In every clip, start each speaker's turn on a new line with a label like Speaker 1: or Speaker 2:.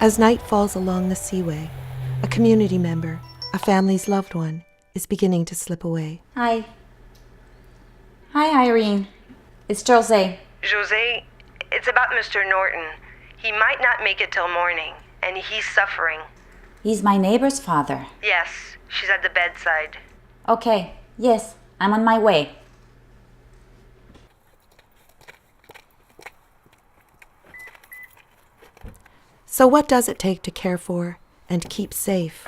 Speaker 1: As night falls along the seaway, a community member, a family's loved one, is beginning to slip away.
Speaker 2: Hi. Hi, Irene. It's Jose.
Speaker 3: Jose, it's about Mr. Norton. He might not make it till morning, and he's suffering.
Speaker 2: He's my neighbor's father.
Speaker 3: Yes, she's at the bedside.
Speaker 2: Okay, yes, I'm on my way.
Speaker 1: So what does it take to care for and keep safe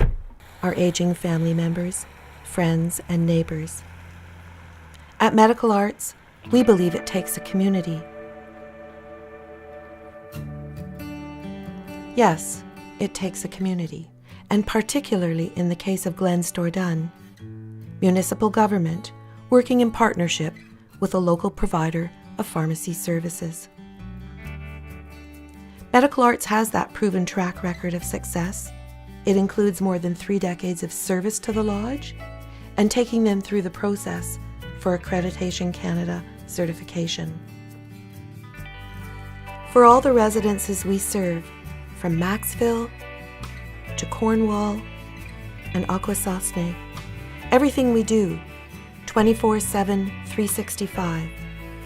Speaker 1: our aging family members, friends, and neighbors? At Medical Arts, we believe it takes a community. Yes, it takes a community, and particularly in the case of Glenstor Dunn, municipal government working in partnership with a local provider of pharmacy services. Medical Arts has that proven track record of success. It includes more than 3 decades of service to the Lodge and taking them through the process for Accreditation Canada certification. For all the residences we serve, from Maxville to Cornwall and Akwesasne, everything we do, 24/7, 365,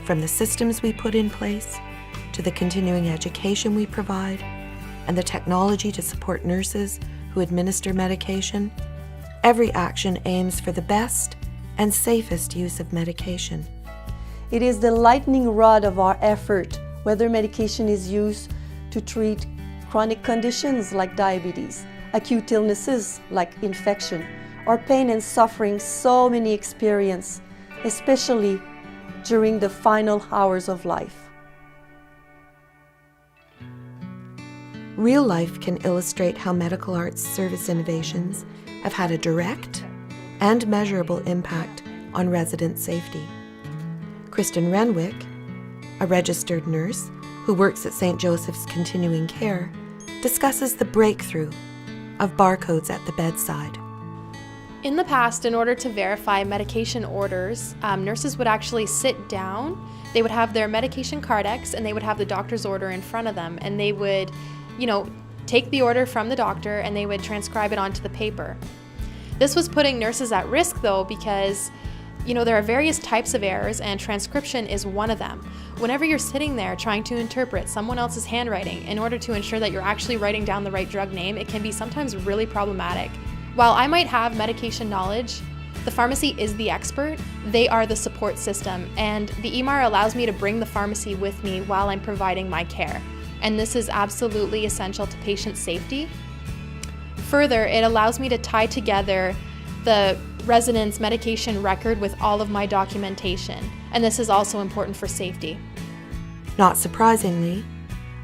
Speaker 1: from the systems we put in place to the continuing education we provide and the technology to support nurses who administer medication, every action aims for the best and safest use of medication.
Speaker 4: It is the lightning rod of our effort, whether medication is used to treat chronic conditions like diabetes, acute illnesses like infection, or pain and suffering so many experience, especially during the final hours of life.
Speaker 1: Real life can illustrate how Medical Arts service innovations have had a direct and measurable impact on resident safety. Kristen Renwick, a registered nurse who works at St. Joseph's Continuing Care, discusses the breakthrough of barcodes at the bedside.
Speaker 5: In the past, in order to verify medication orders, nurses would actually sit down, they would have their medication cardex, and they would have the doctor's order in front of them, and they would take the order from the doctor and they would transcribe it onto the paper. This was putting nurses at risk though, because there are various types of errors and transcription is one of them. Whenever you're sitting there trying to interpret someone else's handwriting in order to ensure that you're actually writing down the right drug name, it can be sometimes really problematic. While I might have medication knowledge, the pharmacy is the expert. They are the support system, and the EMAR allows me to bring the pharmacy with me while I'm providing my care. And this is absolutely essential to patient safety. Further, it allows me to tie together the resident's medication record with all of my documentation, and this is also important for safety.
Speaker 1: Not surprisingly,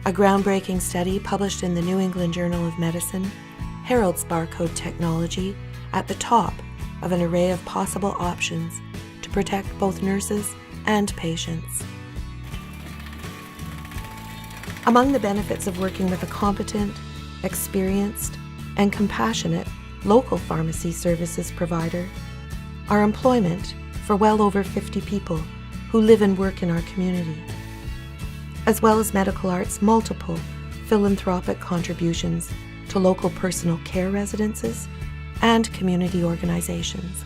Speaker 1: a groundbreaking study published in the New England Journal of Medicine heralds barcode technology at the top of an array of possible options to protect both nurses and patients. Among the benefits of working with a competent, experienced, and compassionate local pharmacy services provider are employment for well over 50 people who live and work in our community, as well as Medical Arts' multiple philanthropic contributions to local personal care residences and community organizations.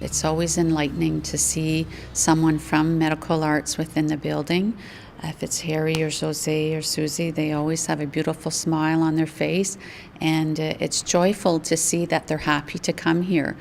Speaker 6: It's always enlightening to see someone from Medical Arts within the building. If it's Harry or Jose or Susie, they always have a beautiful smile on their face, and it's joyful to see that they're happy to come here.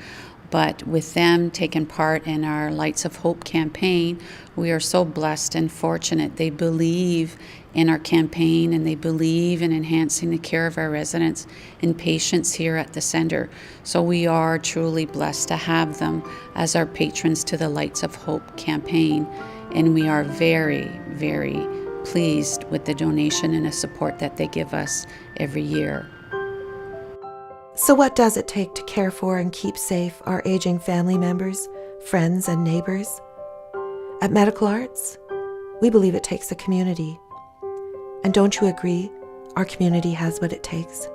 Speaker 6: But with them taking part in our Lights of Hope campaign, we are so blessed and fortunate. They believe in our campaign and they believe in enhancing the care of our residents and patients here at the center. So we are truly blessed to have them as our patrons to the Lights of Hope campaign. And we are very, very pleased with the donation and the support that they give us every year.
Speaker 1: So what does it take to care for and keep safe our aging family members, friends, and neighbors? At Medical Arts, we believe it takes a community. And don't you agree, our community has what it takes?